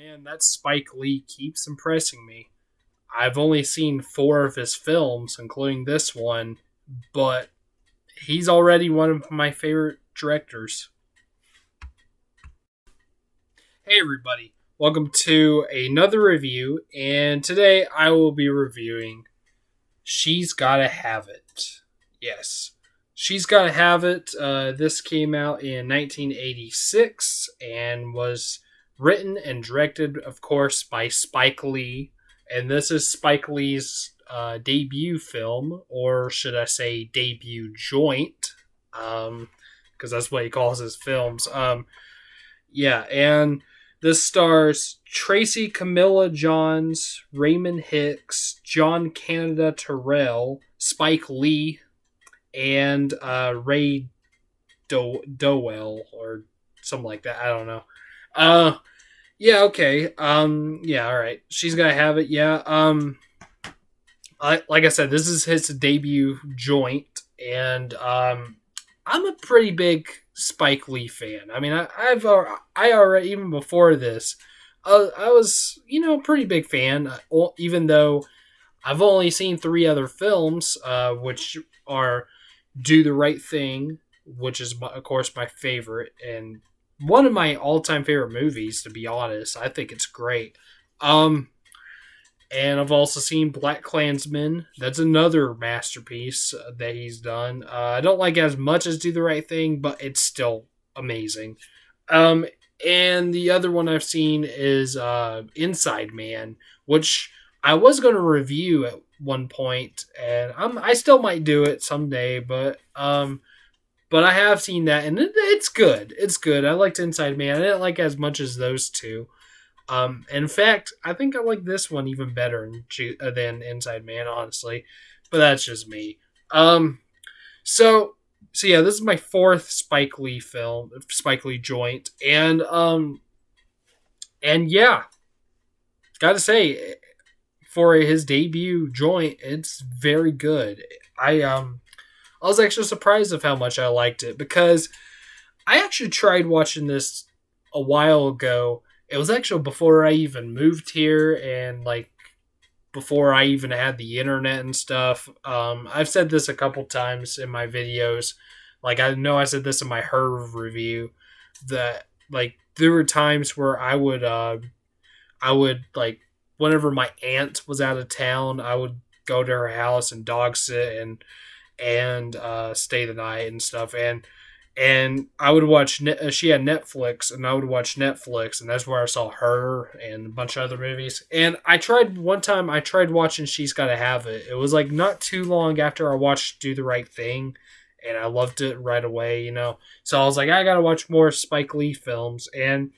Man, that Spike Lee keeps impressing me. I've only seen four of his films, including this one, but he's already one of my favorite directors. Hey, everybody. Welcome to another review, and today I will be reviewing She's Gotta Have It. Yes. She's Gotta Have It. This came out in 1986 and was written and directed, of course, by Spike Lee. And this is Spike Lee's debut film, or should I say debut joint, because that's what he calls his films. Yeah, and this stars Tracy Camilla Johns, Raymond Hicks, John Canada Terrell, Spike Lee, and Ray Dowell or something like that. I don't know. Uh, yeah, okay. Yeah, all right. She's gonna have it. Yeah. Like I said, this is his debut joint, and I'm a pretty big Spike Lee fan. I mean, I already even before this, I was a pretty big fan. Even though I've only seen three other films, which are Do the Right Thing, which is of course my favorite and one of my all-time favorite movies. To be honest, I think it's great. Um, and I've also seen Black Klansman. That's another masterpiece that he's done. I don't like it as much as Do the Right Thing, but it's still amazing. Um, and the other one I've seen is Inside Man, which I was going to review at one point, and I still might do it someday. But I have seen that, and it's good. It's good. I liked Inside Man. I didn't like it as much as those two. In fact, I think I like this one even better than Inside Man, honestly. But that's just me. Um, so so yeah, this is my fourth Spike Lee film, Spike Lee joint, and yeah, gotta say, for his debut joint, it's very good. I was actually surprised of how much I liked it because I actually tried watching this a while ago. It was actually before I even moved here and like before I even had the internet and stuff. I've said this a couple times in my videos. Like I know I said this in my Her review that like there were times where I would like whenever my aunt was out of town, I would go to her house and dog sit and stay the night and stuff. And I would watch. She had Netflix, and I would watch Netflix, and that's where I saw Her and a bunch of other movies. And I tried one time. I tried watching She's Gotta Have It. It was like not too long after I watched Do the Right Thing, and I loved it right away. So I was like, I gotta watch more Spike Lee films, and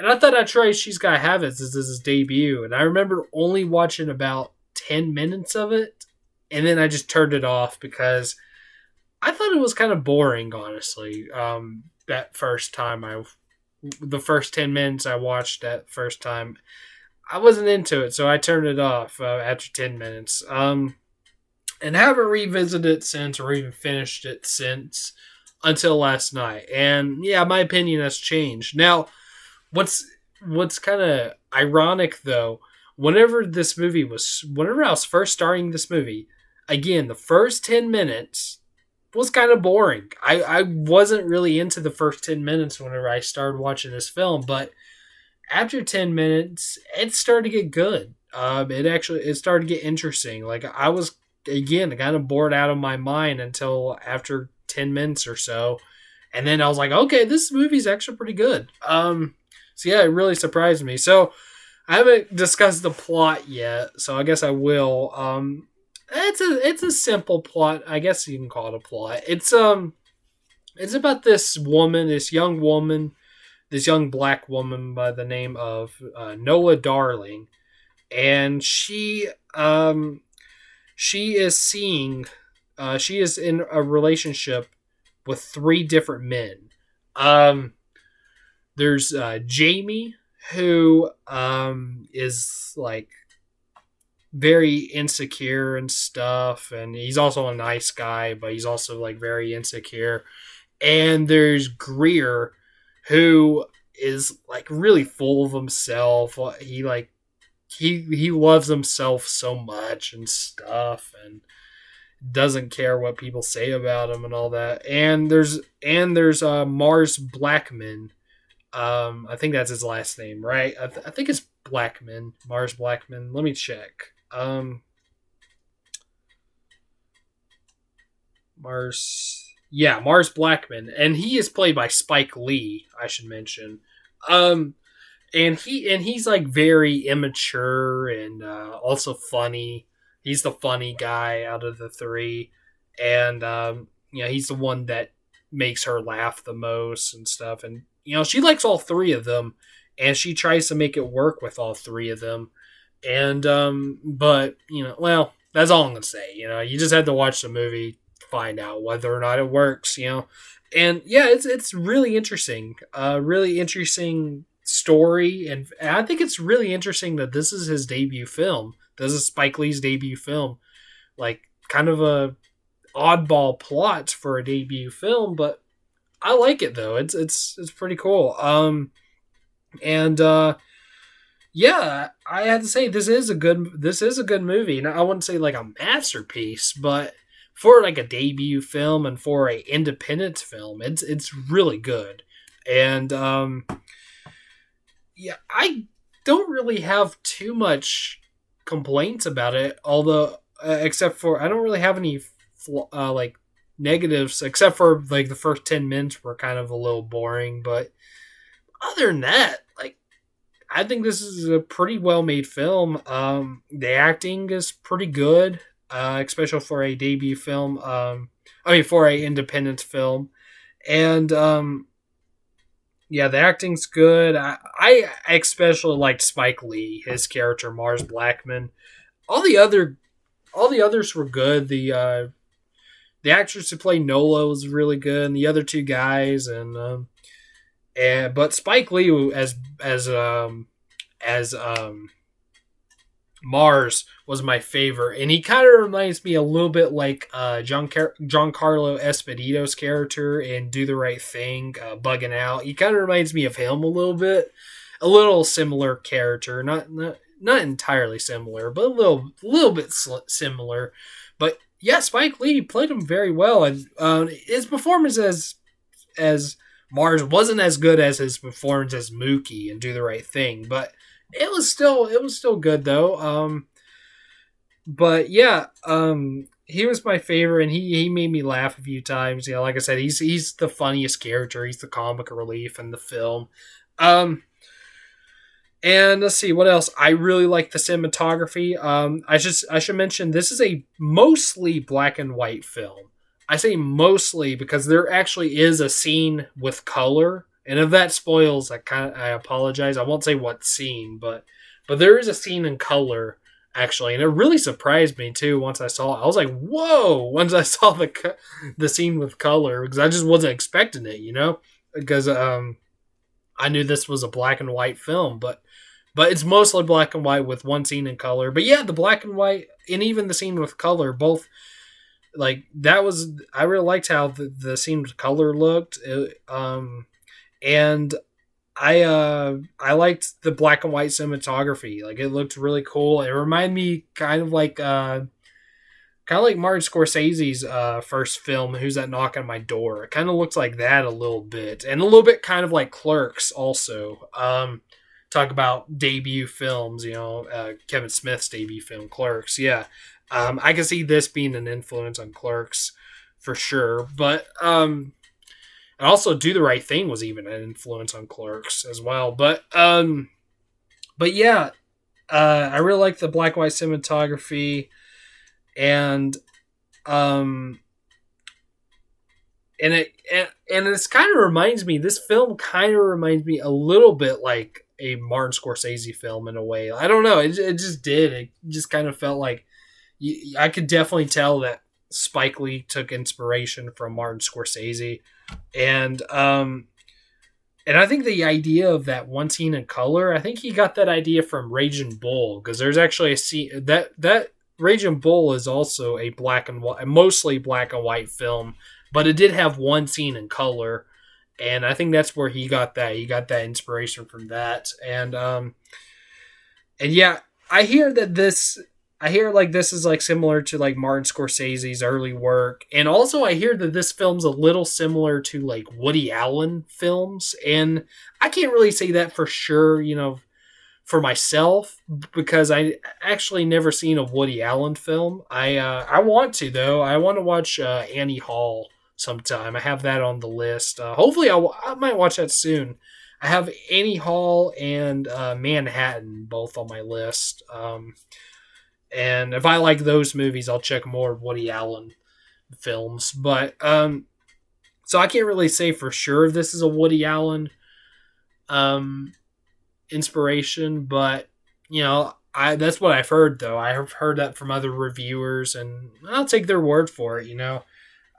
I thought I'd try She's Gotta Have It. This is his debut, and I remember only watching about 10 minutes of it, and then I just turned it off because I thought it was kind of boring, honestly. That first time the first 10 minutes I watched that first time, I wasn't into it, so I turned it off after 10 minutes. And haven't revisited it since, or even finished it since, until last night. And yeah, my opinion has changed. Now, what's kind of ironic though, whenever I was first starting this movie, again, the first 10 minutes was kind of boring. I wasn't really into the first 10 minutes whenever I started watching this film, but after 10 minutes, it started to get good. It started to get interesting. Like I was, again, kind of bored out of my mind until after 10 minutes or so. And then I was like, okay, this movie's actually pretty good. So yeah, it really surprised me. So I haven't discussed the plot yet, so I guess I will. It's a simple plot. I guess you can call it a plot. It's about this young black woman by the name of Nola Darling, and she is she is in a relationship with three different men. There's Jamie, who is like very insecure and stuff, and he's also a nice guy, but he's also like very insecure. And there's Greer, who is like really full of himself. He like he loves himself so much and stuff, and doesn't care what people say about him and all that. And there's Mars Blackman. I think that's his last name, right? I think it's Blackman, Mars Blackman. Let me check. Mars Blackman, and he is played by Spike Lee. I should mention. Um, and he's like very immature and also funny. He's the funny guy out of the three, and he's the one that makes her laugh the most and stuff. And she likes all three of them, and she tries to make it work with all three of them. And but well, that's all I'm gonna say. You just have to watch the movie to find out whether or not it works. And yeah, it's really interesting. Really interesting story, and I think it's really interesting that this is his debut film. This is Spike Lee's debut film. Like, kind of a oddball plot for a debut film, but I like it though. It's pretty cool. And yeah, I had to say this is a good movie. Now, I wouldn't say like a masterpiece, but for like a debut film and for a independent film, it's really good. And yeah, I don't really have too much complaints about it, although except for I don't really have any like negatives, except for like the first 10 minutes were kind of a little boring. But other than that, like, I think this is a pretty well made film. The acting is pretty good, especially for a debut film. For a independent film. And yeah, the acting's good. I especially liked Spike Lee, his character Mars Blackman. All the others were good. The actress who played Nola was really good, and the other two guys, but Spike Lee as Mars was my favorite, and he kind of reminds me a little bit like Giancarlo Esposito's character in Do the Right Thing, Bugging Out. He kind of reminds me of him a little bit, a little similar character, not entirely similar, but a little bit similar. But yeah, Spike Lee played him very well, and his performance as Mars wasn't as good as his performance as Mookie in Do the Right Thing, but it was still good though. But yeah, he was my favorite, and he made me laugh a few times. Like I said, he's the funniest character. He's the comic relief in the film. And let's see what else. I really like the cinematography. I should mention this is a mostly black and white film. I say mostly because there actually is a scene with color. And if that spoils, I apologize. I won't say what scene, but there is a scene in color actually, and it really surprised me too. Once I saw it, I was like, "Whoa!" Once I saw the scene with color, because I just wasn't expecting it, because I knew this was a black and white film, but it's mostly black and white with one scene in color. But yeah, the black and white and even the scene with color, both. Like, I really liked how the scene with color looked. And I liked the black and white cinematography. Like, it looked really cool. It reminded me kind of like Martin Scorsese's first film, Who's That Knocking on My Door. It kind of looks like that a little bit, and a little bit kind of like Clerks also. Talk about debut films, Kevin Smith's debut film, Clerks. Yeah, I can see this being an influence on Clerks for sure, but and also Do the Right Thing was even an influence on Clerks as well. But yeah, I really like the black and white cinematography, and it's kind of reminds me. This film kind of reminds me a little bit like a Martin Scorsese film in a way. I don't know. It just did. It just kind of felt like I could definitely tell that Spike Lee took inspiration from Martin Scorsese. And I think the idea of that one scene in color, I think he got that idea from Raging Bull, because there's actually a scene that Raging Bull is also a black and white, mostly black and white film, but it did have one scene in color. and I think that's where he got that. He got that inspiration from that, and yeah, I hear that this. I hear like this is like similar to like Martin Scorsese's early work, and also I hear that this film's a little similar to like Woody Allen films, and I can't really say that for sure, for myself because I actually never seen a Woody Allen film. I want to though. I want to watch Annie Hall sometime. I have that on the list. Hopefully, I might watch that soon. I have Annie Hall and Manhattan both on my list. And if I like those movies, I'll check more Woody Allen films. But so I can't really say for sure if this is a Woody Allen inspiration, but that's what I've heard though. I have heard that from other reviewers, and I'll take their word for it.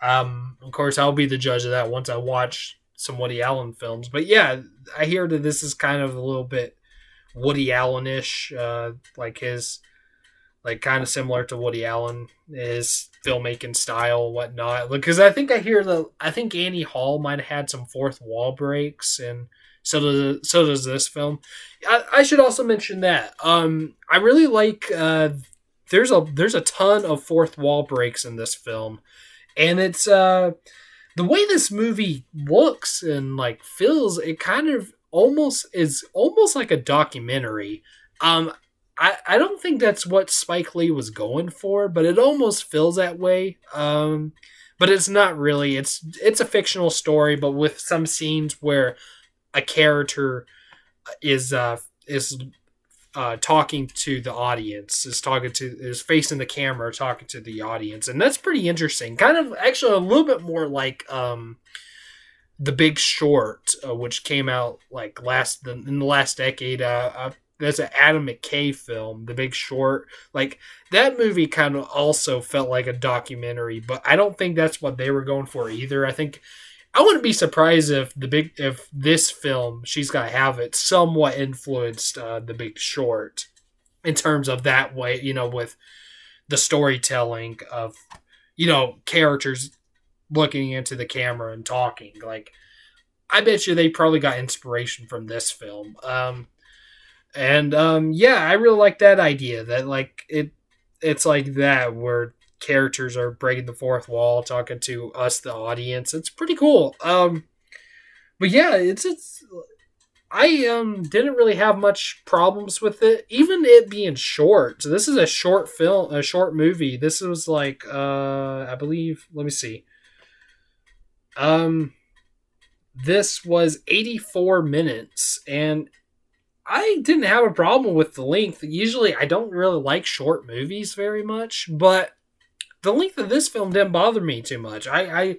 Of course, I'll be the judge of that once I watch some Woody Allen films. But yeah, I hear that this is kind of a little bit Woody Allen-ish, like kind of similar to Woody Allen, his filmmaking style and whatnot. Because I think Annie Hall might have had some fourth wall breaks, and so does this film. I should also mention that I really like there's a ton of fourth wall breaks in this film, and it's the way this movie looks and like feels. It kind of almost like a documentary. I don't think that's what Spike Lee was going for, but it almost feels that way. But it's not really. It's a fictional story, but with some scenes where a character is talking to the audience, is facing the camera, talking to the audience, and that's pretty interesting. Kind of actually a little bit more like The Big Short, which came out like in the last decade. That's an Adam McKay film, The Big Short. Like that movie kind of also felt like a documentary, but I don't think that's what they were going for either. I wouldn't be surprised if this film, She's Gotta Have It, somewhat influenced The Big Short in terms of that way, with the storytelling of, characters looking into the camera and talking. Like, I bet you they probably got inspiration from this film. Yeah, I really like that idea that like it's like that where characters are breaking the fourth wall, talking to us, the audience. It's pretty cool. But yeah, it's I didn't really have much problems with it, even it being short. So this is a short film, a short movie. This was like I believe. Let me see. This was 84 minutes, and I didn't have a problem with the length. Usually, I don't really like short movies very much, but the length of this film didn't bother me too much. I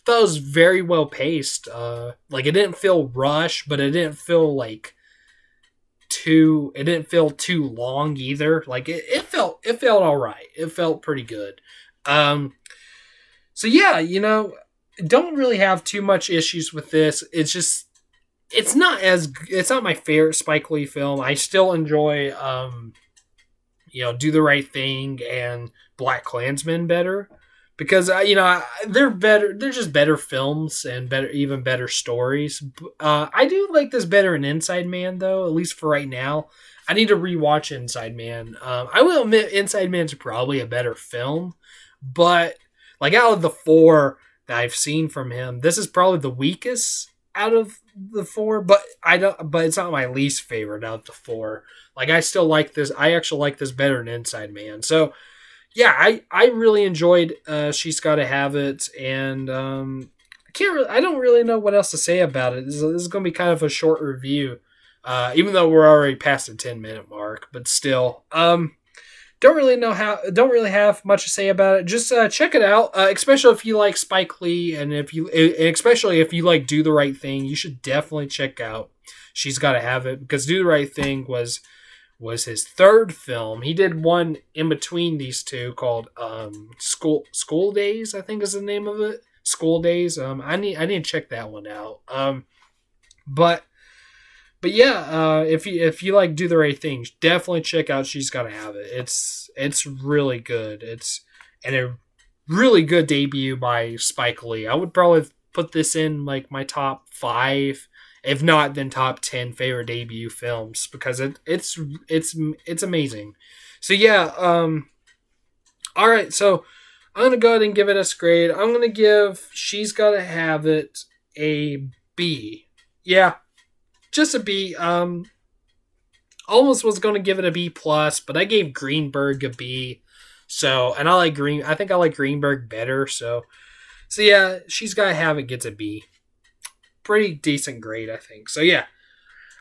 thought it was very well paced. Like it didn't feel rushed, but it didn't feel like it didn't feel too long either. Like it felt all right. It felt pretty good. So yeah, don't really have too much issues with this. It's just it's not my favorite Spike Lee film. I still enjoy Do the Right Thing and Black Klansman better because they're better. They're just better films and even better stories. I do like this better than Inside Man though, at least for right now. I need to rewatch Inside Man. I will admit Inside Man's probably a better film, but like out of the four that I've seen from him, this is probably the weakest out of the four, but it's not my least favorite out of the four. Like I still like this. I actually like this better than Inside Man. So yeah, I really enjoyed She's Gotta Have It, and I don't really know what else to say about it. This is going to be kind of a short review, even though we're already past the 10-minute mark, but still, don't really have much to say about it. Just check it out, especially if you like Spike Lee, and especially if you like Do the Right Thing, you should definitely check out She's Gotta Have It, because Do the Right Thing was his third film. He did one in between these two called School Days, I think is the name of it. School Days. I need to check that one out. But yeah, if you like Do the Right Thing, definitely check out She's Gotta Have It. It's really good. It's a really good debut by Spike Lee. I would probably put this in like my top 5, if not then top 10 favorite debut films, because it's amazing. So yeah, all right, so I'm gonna go ahead and give it a grade. I'm gonna give She's Gotta Have It a B. Yeah, just a B. Almost was gonna give it a B plus, but I gave Greenberg a B. So, and I think I like Greenberg better. So yeah, She's Gotta Have It gets a B. Pretty decent grade, I think. So yeah.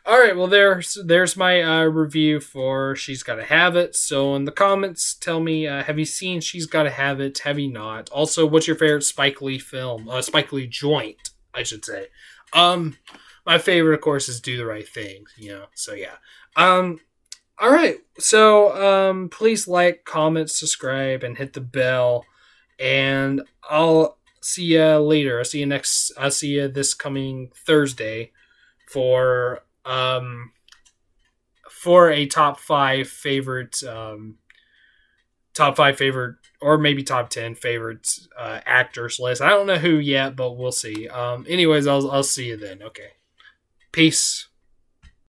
All right, well there's my review for She's Gotta Have It. So in the comments, tell me, have you seen She's Gotta Have It? Have you not? Also, what's your favorite Spike Lee film? Spike Lee joint, I should say. My favorite, of course, is Do the Right Thing. So yeah. All right, so please like, comment, subscribe, and hit the bell, and I'll see you later. I'll see you this coming Thursday for a top five favorite, or maybe top 10 favorite actors list. I don't know who yet, but we'll see. Anyways, I'll see you then. Okay, peace.